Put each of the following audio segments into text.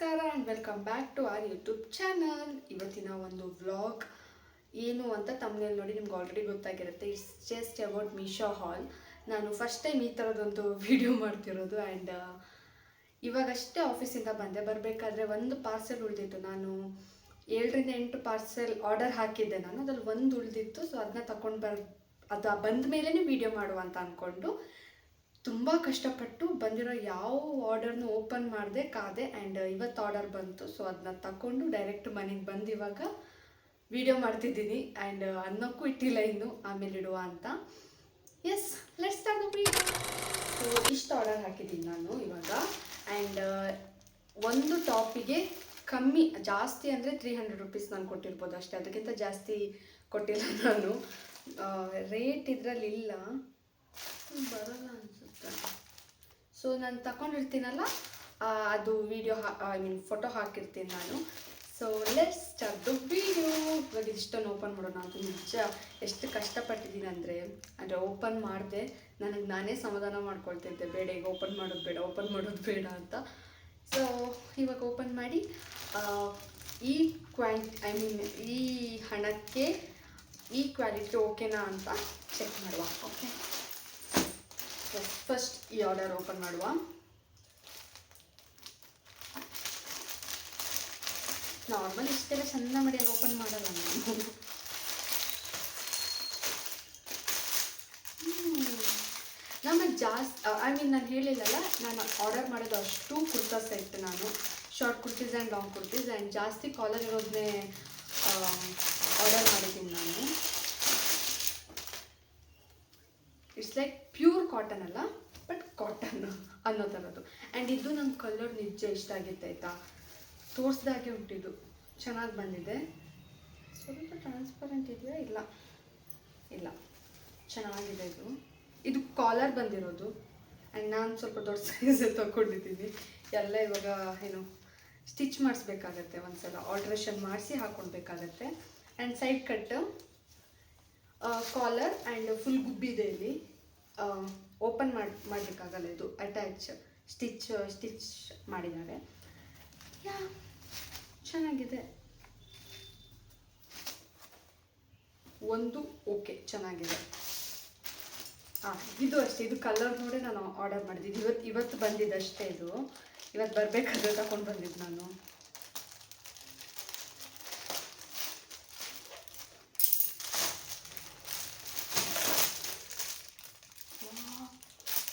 ನಮಸ್ಕಾರ and welcome back to our YouTube channel. ಇವತ್ತಿನ ಒಂದು ವ್ಲಾಗ್ ಏನು ಅಂತ ತಮ್ಮನೇಲಿ ನೋಡಿ ನಿಮ್ಗೆ ಆಲ್ರೆಡಿ ಗೊತ್ತಾಗಿರುತ್ತೆ. It's just about Meesho haul. ನಾನು ಫಸ್ಟ್ ಟೈಮ್ ಈ ಥರದೊಂದು ವಿಡಿಯೋ ಮಾಡ್ತಿರೋದು. ಆ್ಯಂಡ್ ಇವಾಗಷ್ಟೇ ಆಫೀಸಿಂದ ಬರಬೇಕಾದ್ರೆ ಒಂದು ಪಾರ್ಸೆಲ್ ಉಳಿದಿತ್ತು. ನಾನು 7ರಿಂದ 8 ಪಾರ್ಸೆಲ್ ಆರ್ಡರ್ ಹಾಕಿದ್ದೆ. ನಾನು ಅದ್ರಲ್ಲಿ ಒಂದು ಉಳಿದಿತ್ತು. ಸೊ ಅದನ್ನ ತಗೊಂಡು ಅದು ಬಂದ ಮೇಲೇ ವಿಡಿಯೋ ಮಾಡುವ ಅಂತ ಅಂದ್ಕೊಂಡು ತುಂಬ ಕಷ್ಟಪಟ್ಟು ಬಂದಿರೋ ಯಾವ ಆರ್ಡರ್ನು ಓಪನ್ ಮಾಡಿದೆ ಕಾದೆ. ಆ್ಯಂಡ್ ಇವತ್ತು ಆರ್ಡರ್ ಬಂತು. ಸೊ ಅದನ್ನ ತಗೊಂಡು ಡೈರೆಕ್ಟ್ ಮನೆಗೆ ಬಂದು ಇವಾಗ ವಿಡಿಯೋ ಮಾಡ್ತಿದ್ದೀನಿ. ಆ್ಯಂಡ್ ಅನ್ನೋಕ್ಕೂ ಇಟ್ಟಿಲ್ಲ ಇನ್ನು, ಆಮೇಲೆ ಇಡುವ ಅಂತ. Yes, let's start the video. So ಇಷ್ಟು ಆರ್ಡರ್ ಹಾಕಿದ್ದೀನಿ ನಾನು ಇವಾಗ. ಆ್ಯಂಡ್ ಒಂದು ಟಾಪಿಗೆ ಕಮ್ಮಿ, ಜಾಸ್ತಿ ಅಂದರೆ 300 ರುಪೀಸ್ ನಾನು ಕೊಟ್ಟಿರ್ಬೋದು ಅಷ್ಟೇ, ಅದಕ್ಕಿಂತ ಜಾಸ್ತಿ ಕೊಟ್ಟಿಲ್ಲ ನಾನು. ರೇಟ್ ಇದರಲ್ಲಿ ಇಲ್ಲ, ಬರೋಲ್ಲ ಅನಿಸುತ್ತೆ. ಸೊ ನಾನು ತಗೊಂಡಿರ್ತೀನಲ್ಲ, ಅದು ವಿಡಿಯೋ ಫೋಟೋ ಹಾಕಿರ್ತೀನಿ ನಾನು. So let's start the video. ಇವಾಗ ಇಷ್ಟನ್ನು ಓಪನ್ ಮಾಡೋಣ ಅಂತ. ನಿಜ ಎಷ್ಟು ಕಷ್ಟಪಟ್ಟಿದ್ದೀನಿ ಅಂದರೆ ಓಪನ್ ಮಾಡಿದೆ ನನಗೆ ನಾನೇ ಸಮಾಧಾನ ಮಾಡ್ಕೊಳ್ತಿದ್ದೆ, ಬೇಡ ಈಗ ಓಪನ್ ಮಾಡೋದು ಬೇಡ ಅಂತ. ಸೊ ಇವಾಗ ಓಪನ್ ಮಾಡಿ ಈ ಈ ಹಣಕ್ಕೆ ಈ ಕ್ವಾಲಿಟಿ ಓಕೆನಾ ಅಂತ ಚೆಕ್ ಮಾಡುವ. ಓಕೆ, ಫಸ್ಟ್ ಈ ಆರ್ಡರ್ ಓಪನ್ ಮಾಡುವ. ನಾರ್ಮಲ್ ಇಷ್ಟೆಲ್ಲ ಚೆಂದ ಮಾಡಿಯಲ್ಲಿ ಓಪನ್ ಮಾಡಲ್ಲ ನಾನು. ನಮಗೆ ಜಾಸ್ತಿ ನಾನು ಹೇಳಿಲ್ಲಲ್ಲ, ನಾನು ಆರ್ಡರ್ ಮಾಡೋದು ಅಷ್ಟು ಕುರ್ತಾ ಸೆಟ್, ನಾನು short kurtis and long kurtis. And ಜಾಸ್ತಿ ಕಾಲರ್ ಇರೋದನ್ನೇ ಆರ್ಡರ್ ಮಾಡಿದ್ದೀನಿ ನಾನು. ಇಟ್ಸ್ ಲೈಕ್ ಪ್ಯೂರ್ ಕಾಟನ್ ಅಲ್ಲ, ಬಟ್ ಕಾಟನ್ ಅನ್ನೋ ಥರದ್ದು. ಆ್ಯಂಡ್ ಇದು ನನ್ನ ಕಲರ್ ನಿಜ ಇಷ್ಟ ಆಗಿತ್ತು ಆಯಿತಾ. ತೋರಿಸ್ದಾಗೆ ಉಂಟಿದ್ದು, ಚೆನ್ನಾಗಿ ಬಂದಿದೆ. ಸ್ವಲ್ಪ ಟ್ರಾನ್ಸ್ಪರೆಂಟ್ ಇದೆಯಾ? ಇಲ್ಲ, ಚೆನ್ನಾಗಿದೆ ಇದು ಕಾಲರ್ ಬಂದಿರೋದು. ಆ್ಯಂಡ್ ನಾನು ಸ್ವಲ್ಪ ದೊಡ್ಡ ಸೈಜ್ ತಗೊಂಡಿದ್ದೀನಿ. ಎಲ್ಲ ಇವಾಗ ಸ್ಟಿಚ್ ಮಾಡಿಸ್ಬೇಕಾಗತ್ತೆ, ಒಂದ್ಸಲ ಆಲ್ಟ್ರೇಷನ್ ಮಾಡಿಸಿ ಹಾಕ್ಕೊಳ್ಬೇಕಾಗತ್ತೆ. And side cut collar and full ಗುಬ್ಬಿದೆ ಇಲ್ಲಿ. ಓಪನ್ ಮಾಡಲಿಕ್ಕಾಗಲ್ಲ, ಇದು ಅಟ್ಯಾಚ್ ಸ್ಟಿಚ್ ಮಾಡಿದ್ದಾರೆ. ಯಾ, ಚೆನ್ನಾಗಿದೆ. ಒಂದು ಓಕೆ, ಚೆನ್ನಾಗಿದೆ. ಇದು ಅಷ್ಟೇ, ಇದು ಕಲರ್ ನೋಡಿ ನಾನು ಆರ್ಡರ್ ಮಾಡಿದ್ದು. ಇವತ್ತು ಬಂದಿದ್ದಷ್ಟೇ. ಇದು ಇವತ್ತು ಬರಬೇಕಾದ್ರೆ ತಗೊಂಡು ಬಂದಿದ್ದು ನಾನು.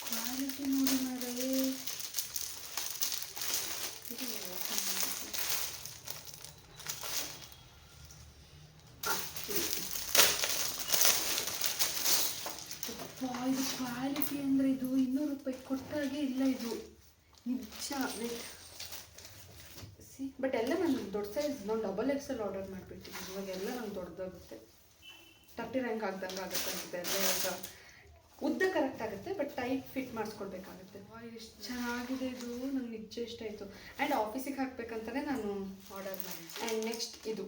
ಕ್ವಾಲಿಟಿ ನೋಡಿ ಮಾರೇ, ಇದು ಕ್ವಾಲಿಟಿ ಅಂದರೆ ಇದು 200 ರೂಪಾಯಿ ಕೊಟ್ಟಾಗೆ ಇಲ್ಲ ಇದು ನಿಜ. ಬಟ್ ಎಲ್ಲ ನಾನು ದೊಡ್ಡ ಸೈಜ್, ನಾನು XXL ಆರ್ಡರ್ ಮಾಡಿಬಿಟ್ಟಿದ್ದೀನಿ. ಇವಾಗೆಲ್ಲ ನಂಗೆ ದೊಡ್ಡದಾಗುತ್ತೆ, 30 ರ್ಯಾಂಕ್ ಆಗ್ದಂಗೆ ಆಗುತ್ತೆ ಅನಿಸುತ್ತೆ. ಎಲ್ಲ ಇವಾಗ ಉದ್ದ ಕರೆಕ್ಟ್ ಆಗುತ್ತೆ, ಬಟ್ ಟೈಟ್ ಫಿಟ್ ಮಾಡಿಸ್ಕೊಳ್ಬೇಕಾಗುತ್ತೆ. ಎಷ್ಟು ಚೆನ್ನಾಗಿದೆ ಇದು, ನಂಗೆ ನಿಜ ಇಷ್ಟ ಆಯಿತು. ಆ್ಯಂಡ್ ಆಫೀಸಿಗೆ ಹಾಕಬೇಕಂತಲೇ ನಾನು ಆರ್ಡರ್ ಮಾಡಿದ್ದೆ. ಆ್ಯಂಡ್ ನೆಕ್ಸ್ಟ್ ಇದು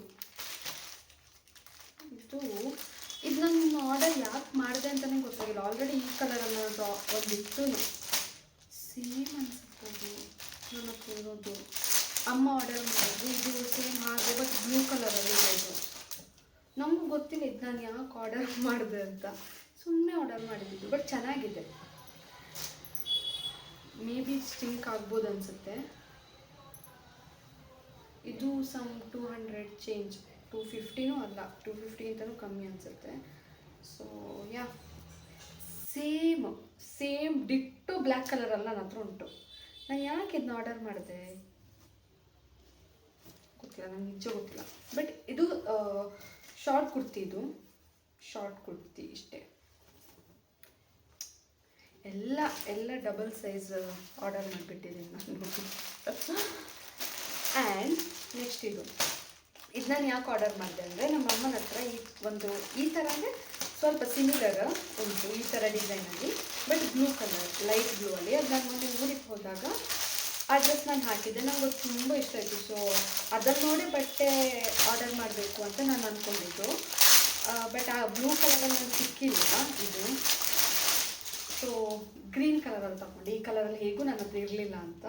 ನಾನು ಆರ್ಡರ್ ಯಾಕೆ ಮಾಡಿದೆ ಅಂತಲೇ ಗೊತ್ತಾಗಿಲ್ಲ. ಆಲ್ರೆಡಿ ಈ ಕಲರನ್ನು ಒಂದಿತ್ತು, ಸೇಮ್ ಅನಿಸುತ್ತೆ. ನನ್ನ ಹತ್ರ ಇರೋದು ಅಮ್ಮ ಆರ್ಡರ್ ಮಾಡೋದು, ಇದು ಸೇಮ್ ಹಾಗೆ, ಬಟ್ ಬ್ಲೂ ಕಲರಲ್ಲಿ ಇರೋದು. ನಮಗೂ ಗೊತ್ತಿಲ್ಲ ಇದು ನಾನು ಯಾಕೆ ಆರ್ಡರ್ ಮಾಡಿದೆ ಅಂತ, ಸುಮ್ಮನೆ ಆರ್ಡರ್ ಮಾಡಿದ್ದು. ಬಟ್ ಚೆನ್ನಾಗಿದೆ. ಮೇ ಬಿ ಸ್ಟಿಂಕ್ ಆಗ್ಬೋದು ಅನಿಸುತ್ತೆ. ಇದು ಸಮ್ 200 ಚೇಂಜ್, 250 ಅಲ್ಲ, 250 ಅಂತಲೂ ಕಮ್ಮಿ ಅನಿಸುತ್ತೆ. So yeah, same ditto black ಕಲರಲ್ಲಿ ನನ್ನ ಹತ್ರ ಉಂಟು. ನಾನು ಯಾಕೆ ಇದನ್ನ ಆರ್ಡರ್ ಮಾಡಿದೆ ಗೊತ್ತಿಲ್ಲ, ನನಗೆ ನಿಜ ಗೊತ್ತಿಲ್ಲ. ಬಟ್ ಇದು ಶಾರ್ಟ್ ಕುರ್ತಿ, ಇದು ಶಾರ್ಟ್ ಕುರ್ತಿ ಇಷ್ಟೇ. ಎಲ್ಲ ಡಬಲ್ ಸೈಜ್ ಆರ್ಡರ್ ಮಾಡಿಬಿಟ್ಟಿದ್ದೀನಿ ನಾನು. ಆ್ಯಂಡ್ ನೆಕ್ಸ್ಟ್ ಇದು ನಾನು ಯಾಕೆ ಆರ್ಡರ್ ಮಾಡಿದೆ ಅಂದರೆ, ನಮ್ಮ ಅಮ್ಮನ ಹತ್ರ ಈ ಥರ ಅಂದರೆ ಸ್ವಲ್ಪ ಸಿಮಿಲರ್ ಉಂಟು, ಈ ಥರ ಡಿಸೈನಲ್ಲಿ, but blue colour, light blue ಅಲ್ಲಿ. ಅದು ನಾನು ಮೊನ್ನೆ ಊರಿಗೆ ಹೋದಾಗ ಆ ಡ್ರೆಸ್ ನಾನು ಹಾಕಿದ್ದೆ, ನನಗೆ ತುಂಬ ಇಷ್ಟ ಆಯಿತು. ಸೊ ಅದನ್ನು ನೋಡಿ ಬಟ್ಟೆ ಆರ್ಡರ್ ಮಾಡಬೇಕು ಅಂತ ನಾನು ಅಂದ್ಕೊಂಡಿದ್ದು. ಬಟ್ ಆ ಬ್ಲೂ ಕಲರಲ್ಲಿ ನನಗೆ ಸಿಕ್ಕಿಲ್ಲ ಇದು. ಸೊ ಗ್ರೀನ್ ಕಲರಲ್ಲಿ ತಗೊಂಡೆ. ಈ ಕಲರಲ್ಲಿ ಹೇಗೂ ನನ್ನ ಹತ್ರ ಇರಲಿಲ್ಲ ಅಂತ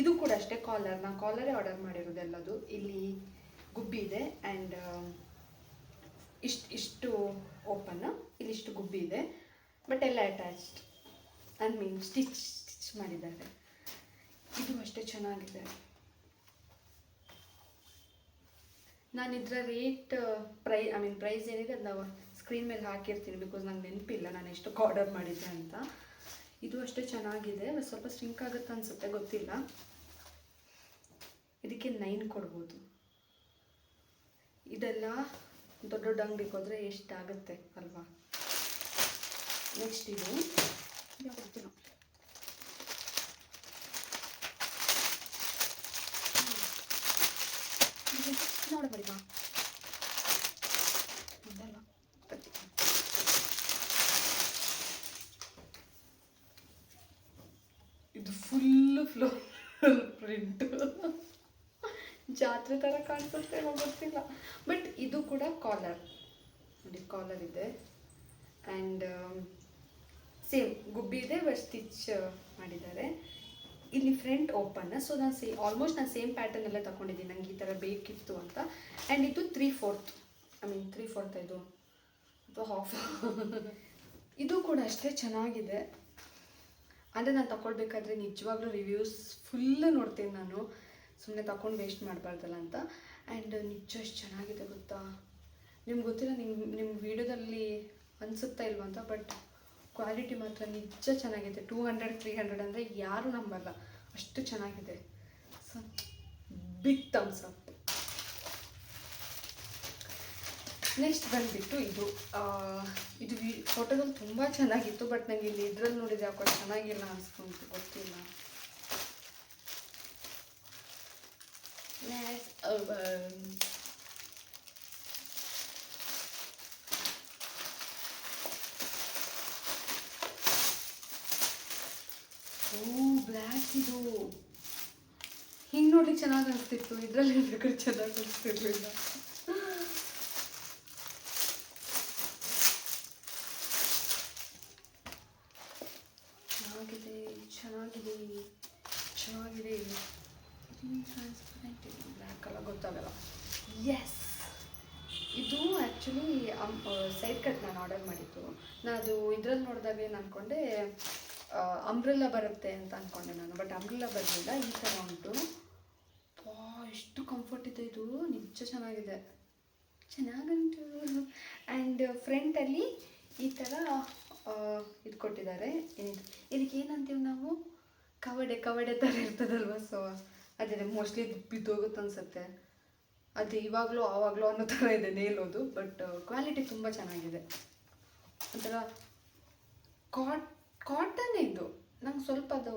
ಇದು ಕೂಡ ಅಷ್ಟೇ ಕಾಲರ್, ನಾನು ಕಾಲರೇ ಆರ್ಡರ್ ಮಾಡಿರೋದೆಲ್ಲದು. ಇಲ್ಲಿ ಗುಬ್ಬಿ ಇದೆ ಆ್ಯಂಡ್ ಇಷ್ಟು ಓಪನ್, ಇಲ್ಲಿಷ್ಟು ಗುಬ್ಬಿ ಇದೆ, ಬಟ್ ಎಲ್ಲ ಅಟ್ಯಾಚ್ಡ್, ಐ ಮೀನ್ ಸ್ಟಿಚ್ ಮಾಡಿದ್ದಾರೆ. ಇದು ಅಷ್ಟೇ ಚೆನ್ನಾಗಿದೆ. ನಾನು ಇದರ ರೇಟ್ ಪ್ರೈಸ್ ಏನಿದೆ ಅದನ್ನ ಸ್ಕ್ರೀನ್ ಮೇಲೆ ಹಾಕಿರ್ತೀನಿ, ಬಿಕಾಸ್ ನಂಗೆ ನೆನಪಿಲ್ಲ ನಾನು ಎಷ್ಟಕ್ಕೆ ಆರ್ಡರ್ ಮಾಡಿದ್ದೆ ಅಂತ. ಇದು ಅಷ್ಟೇ ಚೆನ್ನಾಗಿದೆ, ಸ್ವಲ್ಪ ಸ್ಟ್ರಿಂಕ್ ಆಗುತ್ತೆ ಅನಿಸುತ್ತೆ, ಗೊತ್ತಿಲ್ಲ. ಇದಕ್ಕೆ 9 ಕೊಡ್ಬೋದು. ಇದೆಲ್ಲ ದೊಡ್ಡ ದೊಡ್ಡ ಅಂಗಡಿಗೆ ಹೋದರೆ ಎಷ್ಟಾಗುತ್ತೆ ಅಲ್ವಾ. ನೆಕ್ಸ್ಟ್ ಇದು ಗೊತ್ತಿಲ್ಲ, ನೋಡಬಾರಿ ಬಾ, ಇದು ಫುಲ್ಲು ಫ್ಲೋರಲ್ ಪ್ರಿಂಟ್, ಜಾತ್ರೆ ಥರ ಕಾಣಿಸುತ್ತೆ ಗೊತ್ತಿಲ್ಲ. ಬಟ್ ಇದು ಕೂಡ ಕಾಲರ್ ನೋಡಿ, ಕಾಲರ್ ಇದೆ ಆ್ಯಂಡ್ ಸೇಮ್ ಗುಬ್ಬಿ ಇದೆ, ಬಟ್ ಸ್ಟಿಚ್ ಮಾಡಿದ್ದಾರೆ. ಇಲ್ಲಿ ಫ್ರಂಟ್ ಓಪನ್, ಸೊ ನಾನು ಆಲ್ಮೋಸ್ಟ್ ನಾನು ಸೇಮ್ ಪ್ಯಾಟರ್ನ್ ಎಲ್ಲ ತಗೊಂಡಿದ್ದೀನಿ, ನಂಗೆ ಈ ಥರ ಬೇಕಿತ್ತು ಅಂತ. ಆ್ಯಂಡ್ ಇದು 3/4 ಇದು ಅಥವಾ ಹಾಫ್. ಇದು ಕೂಡ ಅಷ್ಟೇ ಚೆನ್ನಾಗಿದೆ. ಅಂದರೆ ನಾನು ತಗೊಳ್ಬೇಕಾದ್ರೆ ನಿಜವಾಗ್ಲೂ ರಿವ್ಯೂಸ್ ಫುಲ್ಲು ನೋಡ್ತೀನಿ ನಾನು, ಸುಮ್ಮನೆ ತಗೊಂಡು ವೇಸ್ಟ್ ಮಾಡಬಾರ್ದಲ್ಲ ಅಂತ. ಆ್ಯಂಡ್ ನಿಜ ಎಷ್ಟು ಚೆನ್ನಾಗಿದೆ ಗೊತ್ತಾ, ನಿಮ್ಗೆ ಗೊತ್ತಿಲ್ಲ, ನಿಮ್ಮ ವಿಡಿಯೋದಲ್ಲಿ ಅನಿಸುತ್ತಾ ಇಲ್ವ ಅಂತ, ಬಟ್ ಕ್ವಾಲಿಟಿ ಮಾತ್ರ ನಿಜ ಚೆನ್ನಾಗಿದೆ. 200-300 ಅಂದರೆ ಯಾರೂ ನಂಬಲ್ಲ, ಅಷ್ಟು ಚೆನ್ನಾಗಿದೆ. So big thumbs up. Next ಬಂದುಬಿಟ್ಟು ಇದು ಫೋಟೋದಲ್ಲಿ ತುಂಬ ಚೆನ್ನಾಗಿತ್ತು, ಬಟ್ ನನಗೆ ಇಲ್ಲಿ ಇದ್ರಲ್ಲಿ ನೋಡಿದ್ರೆ ಯಾಕೋ ಚೆನ್ನಾಗಿಲ್ಲ ಅನಿಸ್ಕೊಂತು, ಗೊತ್ತಿಲ್ಲ. ಬ್ಲ್ಯಾಕ್, ಇದು ಹಿಂಗೆ ನೋಡ್ಲಿಕ್ಕೆ ಚೆನ್ನಾಗಿ ಅನಿಸ್ತಿತ್ತು, ಇದರಲ್ಲಿ ಬೇಕಾದ್ರೆ ಚೆನ್ನಾಗಿ ಅನಿಸ್ತಿರ್ಲಿಲ್ಲ. ಚೆನ್ನಾಗಿದೆ ಟ್ರಾನ್ಸ್ಪರೆಂಟ್, ಬ್ಲ್ಯಾಕ್ ಎಲ್ಲ ಗೊತ್ತಾಗಲ್ಲ. ಎಸ್, ಇದು ಆ್ಯಕ್ಚುಲಿ ಸೈಡ್ ಕಟ್ ನಾನು ಆರ್ಡರ್ ಮಾಡಿದ್ದು. ನಾನು ಅದು ಇದ್ರಲ್ಲಿ ನೋಡಿದಾಗ ಏನು ಅಂದ್ಕೊಂಡೆ, ಅಂಬ್ರೆಲ್ಲ ಬರುತ್ತೆ ಅಂತ ಅಂದ್ಕೊಂಡೆ ನಾನು, ಬಟ್ ಅಂಬ್ರೆಲ್ಲ ಬರಲಿಲ್ಲ. ಈ ಥರ ಉಂಟು, ಎಷ್ಟು ಕಂಫರ್ಟ್ ಇದೆ, ಇದು ನಿಜ ಚೆನ್ನಾಗುಂಟು. ಆ್ಯಂಡ್ ಫ್ರಂಟಲ್ಲಿ ಈ ಥರ ಇದು ಕೊಟ್ಟಿದ್ದಾರೆ. ಇದಕ್ಕೆ ಏನಂತೀವಿ ನಾವು, ಕವಡೆ ಥರ ಇರ್ತದಲ್ವ, ಸೊ ಅದೇ ಮೋಸ್ಟ್ಲಿ ಇದು ಬಿದ್ದೋಗುತ್ತೆ ಅನಿಸುತ್ತೆ. ಅದು ಇವಾಗಲೂ ಆವಾಗಲೂ ಅನ್ನೋ ಥರ ಇದೆ ನೇಲೋದು, ಬಟ್ ಕ್ವಾಲಿಟಿ ತುಂಬ ಚೆನ್ನಾಗಿದೆ. ಒಂಥರ ಕಾಟನ್ ಇದು, ನಂಗೆ ಸ್ವಲ್ಪ ಅದು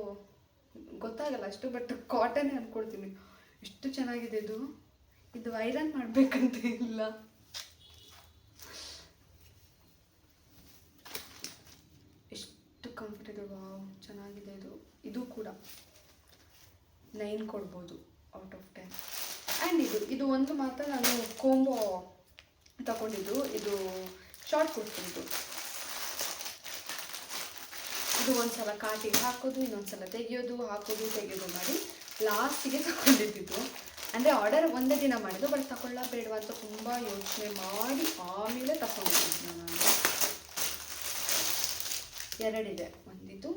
ಗೊತ್ತಾಗಲ್ಲ ಅಷ್ಟು, ಬಟ್ ಕಾಟನ್ನೇ ಅಂದ್ಕೊಳ್ತೀನಿ. ಎಷ್ಟು ಚೆನ್ನಾಗಿದೆ ಇದು ಐರನ್ ಮಾಡಬೇಕಂತ ಇಲ್ಲ. ಎಷ್ಟು ಕಂಫರ್ಟೇಬಲ್, ವಾವ್ ಚೆನ್ನಾಗಿದೆ. ಇದು ಕೂಡ 9 ಕೊಡ್ಬೋದು ಔಟ್ ಆಫ್ 10. ಆ್ಯಂಡ್ ಇದು ಒಂದು ಮಾತ್ರ ನಾನು ಕೋಂಬೋ ತಗೊಂಡಿದ್ದು, ಇದು ಶಾರ್ಟ್ ಕುರ್ತಿದ್ದು. ಇದು ಒಂದ್ಸಲ ಕಾಟಿಗೆ ಹಾಕೋದು, ಇನ್ನೊಂದ್ಸಲ ತೆಗಿಯೋದು, ಹಾಕೋದು ತೆಗಿಯೋದು ಮಾಡಿ ಲಾಸ್ಟಿಗೆ ತಗೊಂಡಿದ್ದು. ಅಂದರೆ ಆರ್ಡರ್ ಒಂದೇ ದಿನ ಮಾಡಿದ್ದು, ಬಟ್ ತಗೊಳ್ಳ ಬೇಡವಾ ಅಂತ ತುಂಬ ಯೋಚನೆ ಮಾಡಿ ಆಮೇಲೆ ತಗೊಂಡಿದ್ದು ನಾನು. 2 ಇದೆ, ಒಂದಿದು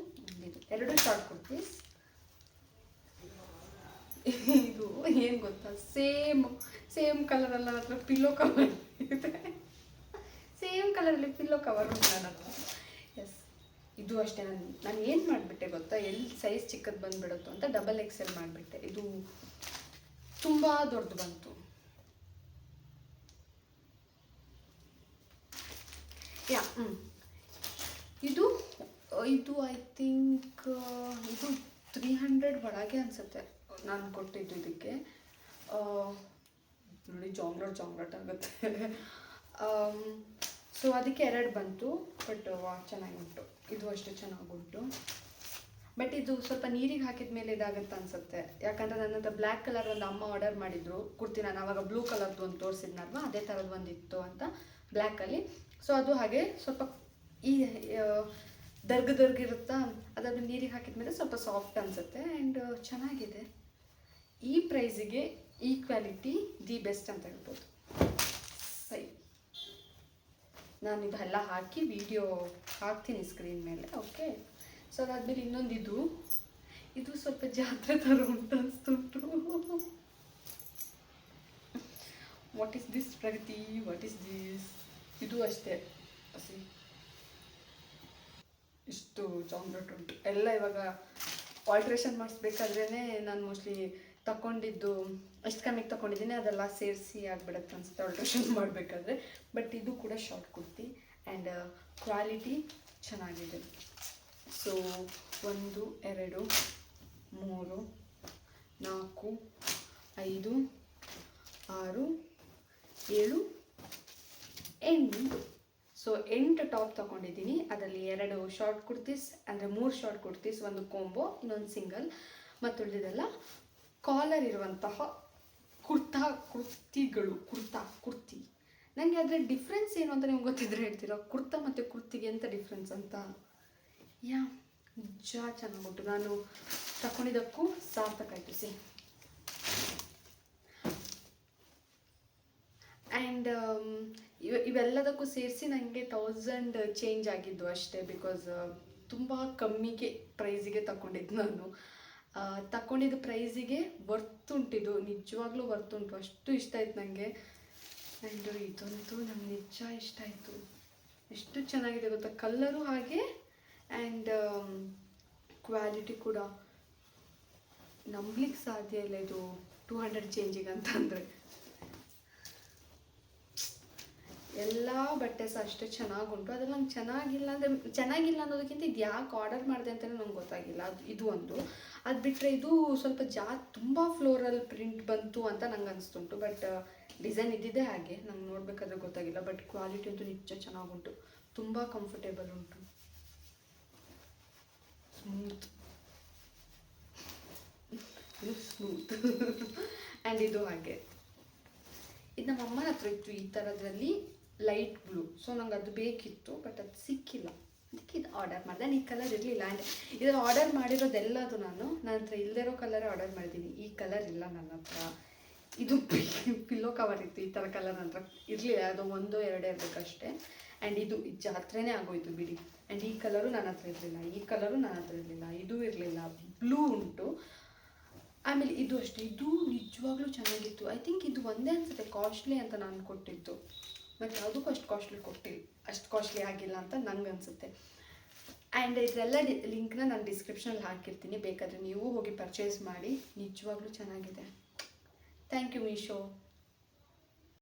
2 ಶಾರ್ಟ್ ಕುರ್ತೀಸ್. ಇದು ಏನು ಗೊತ್ತಾ, ಸೇಮ್ ಕಲರಲ್ಲ ನನ್ನ ಹತ್ರ ಪಿಲ್ಲೋ ಕವರ್ ಇದೆ, ಸೇಮ್ ಕಲರಲ್ಲಿ ಪಿಲ್ಲೋ ಕವರ್ ಉಂಟು ನನ್ನ ಹತ್ರ. ಎಸ್, ಇದು ಅಷ್ಟೇ. ನಾನು ಏನು ಮಾಡಿಬಿಟ್ಟೆ ಗೊತ್ತಾ, ಎಲ್ಲಿ ಸೈಜ್ ಚಿಕ್ಕದು ಬಂದುಬಿಡುತ್ತೋ ಅಂತ XXL ಮಾಡಿಬಿಟ್ಟೆ. ಇದು ತುಂಬ ದೊಡ್ಡದು ಬಂತು. ಇದು ಐ ಥಿಂಕ್ ಇದು 300 ಒಳಗೆ ಅನಿಸುತ್ತೆ ನಾನು ಕೊಟ್ಟಿದ್ದು ಇದಕ್ಕೆ. ನೋಡಿ ಜಾಂಗ್ಲಟ್ ಆಗುತ್ತೆ. ಸೊ ಅದಕ್ಕೆ 2 ಬಂತು, ಬಟ್ ಚೆನ್ನಾಗುಂಟು. ಇದು ಅಷ್ಟೇ ಚೆನ್ನಾಗುಂಟು, ಬಟ್ ಇದು ಸ್ವಲ್ಪ ನೀರಿಗೆ ಹಾಕಿದ ಮೇಲೆ ಇದಾಗುತ್ತೆ ಅನಿಸುತ್ತೆ. ಯಾಕಂದರೆ ನನ್ನದು ಬ್ಲ್ಯಾಕ್ ಕಲರ್ ಒಂದು ಅಮ್ಮ ಆರ್ಡರ್ ಮಾಡಿದ್ರು ಕುರ್ತಿ, ನಾನು ಆವಾಗ ಬ್ಲೂ ಕಲರ್ದು ಒಂದು ತೋರಿಸಿದ್ನಲ್ವ, ಅದೇ ಥರದ್ದು ಒಂದಿತ್ತು ಅಂತ ಬ್ಲ್ಯಾಕಲ್ಲಿ. ಸೊ ಅದು ಹಾಗೆ ಸ್ವಲ್ಪ ಈ ದರ್ಗಿರುತ್ತಾ, ಅದಾದ್ಮೇಲೆ ನೀರಿಗೆ ಹಾಕಿದ ಮೇಲೆ ಸ್ವಲ್ಪ ಸಾಫ್ಟ್ ಅನಿಸುತ್ತೆ. ಆ್ಯಂಡ್ ಚೆನ್ನಾಗಿದೆ. ಈ ಪ್ರೈಸಿಗೆ ಈ ಕ್ವಾಲಿಟಿ ದಿ ಬೆಸ್ಟ್ ಅಂತ ಹೇಳ್ಬೋದು. ಸೈ ನಾನು ಇದೆಲ್ಲ ಹಾಕಿ ವಿಡಿಯೋ ಹಾಕ್ತೀನಿ ಸ್ಕ್ರೀನ್ ಮೇಲೆ. ಓಕೆ, ಸೊ ಅದಾದಮೇಲೆ ಇನ್ನೊಂದು ಇದು ಸ್ವಲ್ಪ ಜಾತ್ರೆ ಥರ ಉಂಟು ಅನಿಸ್ತುಂಟು. What is this Pragati, what is this? ಇದು ಅಷ್ಟೇ ಹಸಿ ಇಷ್ಟು ಚಾಕ್ಲೇಟ್ ಉಂಟು. ಎಲ್ಲ ಇವಾಗ ಆಲ್ಟ್ರೇಷನ್ ಮಾಡಿಸ್ಬೇಕಾದ್ರೇ ನಾನು ಮೋಸ್ಟ್ಲಿ ತಗೊಂಡಿದ್ದು ಎಷ್ಟು ಕಮ್ಮಿಗೆ ತಗೊಂಡಿದ್ದೀನಿ ಅದೆಲ್ಲ ಸೇರಿಸಿ ಆಗಿಬಿಡುತ್ತೆ ಅನಿಸುತ್ತೆ ಆಲ್ಟ್ರೇಷನ್ ಮಾಡಬೇಕಾದ್ರೆ. ಬಟ್ ಇದು ಕೂಡ ಶಾರ್ಟ್ ಕುರ್ತಿ ಆ್ಯಂಡ್ ಕ್ವಾಲಿಟಿ ಚೆನ್ನಾಗಿದೆ. ಸೊ 1 2 3 4 5 6 7 8. ಸೊ 8 ಟಾಪ್ ತೊಗೊಂಡಿದ್ದೀನಿ. ಅದರಲ್ಲಿ 2 ಶಾರ್ಟ್ ಕುರ್ತೀಸ್, ಅಂದರೆ 3 ಶಾರ್ಟ್ ಕುರ್ತೀಸ್, ಒಂದು ಕೋಂಬೋ, ಇನ್ನೊಂದು ಸಿಂಗಲ್, ಮತ್ತು ಉಳಿದಿದ್ದೆಲ್ಲ ಕಾಲರ್ ಇರುವಂತಹ ಕುರ್ತಿ. ನನಗೆ ಅದರ ಡಿಫ್ರೆನ್ಸ್ ಏನು ಅಂತ ನಿಮ್ಗೆ ಗೊತ್ತಿದ್ರೆ ಹೇಳ್ತೀರಾ? ಕುರ್ತಾ ಮತ್ತು ಕುರ್ತಿಗೆ ಎಂಥ ಡಿಫ್ರೆನ್ಸ್ ಅಂತ? ನಿಜ ಚೆನ್ನಾಗುಂಟು. ನಾನು ತಗೊಂಡಿದ್ದಕ್ಕೂ ಸಾರ್ಥಕಾಯಿತು. ಸಿ ಆ್ಯಂಡ್ ಇವೆಲ್ಲದಕ್ಕೂ ಸೇರಿಸಿ ನನಗೆ 1000 ಚೇಂಜ್ ಆಗಿದ್ದು ಅಷ್ಟೇ. ಬಿಕಾಸ್ ತುಂಬ ಕಮ್ಮಿಗೆ ಪ್ರೈಸಿಗೆ ತಗೊಂಡಿದ್ದು ನಾನು. ತಗೊಂಡಿದ್ದ ಪ್ರೈಸಿಗೆ ವರ್ತ್ ಉಂಟಿದು, ನಿಜವಾಗ್ಲೂ ವರ್ತ್ ಉಂಟು. ಅಷ್ಟು ಇಷ್ಟ ಆಯ್ತು ನನಗೆ. ಆ್ಯಂಡ್ ಇದಂತೂ ನಂಗೆ ನಿಜ ಇಷ್ಟ ಆಯಿತು. ಎಷ್ಟು ಚೆನ್ನಾಗಿದೆ ಗೊತ್ತಾ, ಕಲ್ಲರು ಹಾಗೆ ಆ್ಯಂಡ್ ಕ್ವಾಲಿಟಿ ಕೂಡ ನಂಬಲಿಕ್ಕೆ ಸಾಧ್ಯ ಇಲ್ಲ. ಇದು 200 ಚೇಂಜಿಗೆ ಅಂತಂದರೆ ಎಲ್ಲ ಬಟ್ಟೆ ಸಹ ಅಷ್ಟೇ ಚೆನ್ನಾಗುಂಟು. ಅದ್ರಲ್ಲಿ ನಂಗೆ ಚೆನ್ನಾಗಿಲ್ಲ ಅನ್ನೋದಕ್ಕಿಂತ ಇದು ಯಾಕೆ ಆರ್ಡರ್ ಮಾಡಿದೆ ಅಂತಲೇ ನಂಗೆ ಗೊತ್ತಾಗಿಲ್ಲ. ಇದು ಒಂದು. ಅದು ಬಿಟ್ಟರೆ ಇದು ಸ್ವಲ್ಪ ತುಂಬ ಫ್ಲೋರಲ್ ಪ್ರಿಂಟ್ ಬಂತು ಅಂತ ನಂಗೆ ಅನಿಸ್ತುಂಟು. ಬಟ್ ಡಿಸೈನ್ ಇದ್ದಿದ್ದೇ ಹಾಗೆ, ನಂಗೆ ನೋಡಬೇಕಾದ್ರೆ ಗೊತ್ತಾಗಿಲ್ಲ. ಬಟ್ ಕ್ವಾಲಿಟಿ ಅಂತೂ ನಿಜ ಚೆನ್ನಾಗುಂಟು, ತುಂಬ ಕಂಫರ್ಟೇಬಲ್ ಉಂಟು, ಸ್ಮೂತ್ ಆ್ಯಂಡ್ ಇದು ಹಾಗೆ. ಇದು ನಮ್ಮ ಅಮ್ಮನ ಹತ್ರ ಇತ್ತು ಈ ಥರದ್ರಲ್ಲಿ ಲೈಟ್ ಬ್ಲೂ. ಸೊ ನಂಗೆ ಅದು ಬೇಕಿತ್ತು, ಬಟ್ ಅದು ಸಿಕ್ಕಿಲ್ಲ. ಅದಕ್ಕೆ ಇದು ಆರ್ಡರ್ ಮಾಡಿದೆ. ಈ ಕಲರ್ ಇರಲಿಲ್ಲ. ಆ್ಯಂಡ್ ಇದನ್ನು ಆರ್ಡರ್ ಮಾಡಿರೋದೆಲ್ಲದು ನನ್ನ ಹತ್ರ ಇಲ್ಲದೇ ಇರೋ ಕಲರೇ ಆರ್ಡರ್ ಮಾಡಿದ್ದೀನಿ. ಈ ಕಲರ್ ಇಲ್ಲ ನನ್ನ ಹತ್ರ. ಇದು ಪಿಲ್ಲೋ ಕವರ್ ಇತ್ತು, ಈ ಥರ ಕಲರ್ ನನ್ನ ಹತ್ರ ಇರಲಿಲ್ಲ. ಅದು 1 2 ಇರಬೇಕಷ್ಟೇ. ಆ್ಯಂಡ್ ಇದು ಜಾತ್ರೆನೇ ಆಗೋಯ್ತು ಬಿಡಿ. ಆ್ಯಂಡ್ ಈ ಕಲರು ನನ್ನ ಹತ್ರ ಇರಲಿಲ್ಲ, ಈ ಕಲರು ನನ್ನ ಹತ್ರ ಇರಲಿಲ್ಲ, ಇದು ಇರಲಿಲ್ಲ. ಬ್ಲೂ ಉಂಟು. ಆಮೇಲೆ ಇದು ಅಷ್ಟೇ, ಇದು ನಿಜವಾಗ್ಲೂ ಚೆನ್ನಾಗಿತ್ತು. ಐ ಥಿಂಕ್ ಇದು ಒಂದೇ ಅನಿಸುತ್ತೆ ಕಾಸ್ಟ್ಲಿ ಅಂತ ನಾನು ಕೊಟ್ಟಿದ್ದು. ಮತ್ತು ಯಾವುದಕ್ಕೂ ಅಷ್ಟು ಕಾಸ್ಟ್ಲಿ ಆಗಿಲ್ಲ ಅಂತ ನಂಗೆ ಅನಿಸುತ್ತೆ. ಆ್ಯಂಡ್ ಇದೆಲ್ಲ ಲಿಂಕ್ನ ನಾನು ಡಿಸ್ಕ್ರಿಪ್ಷನಲ್ಲಿ ಹಾಕಿರ್ತೀನಿ, ಬೇಕಾದರೆ ನೀವು ಹೋಗಿ ಪರ್ಚೇಸ್ ಮಾಡಿ. ನಿಜವಾಗ್ಲೂ ಚೆನ್ನಾಗಿದೆ. Thank you Meesho.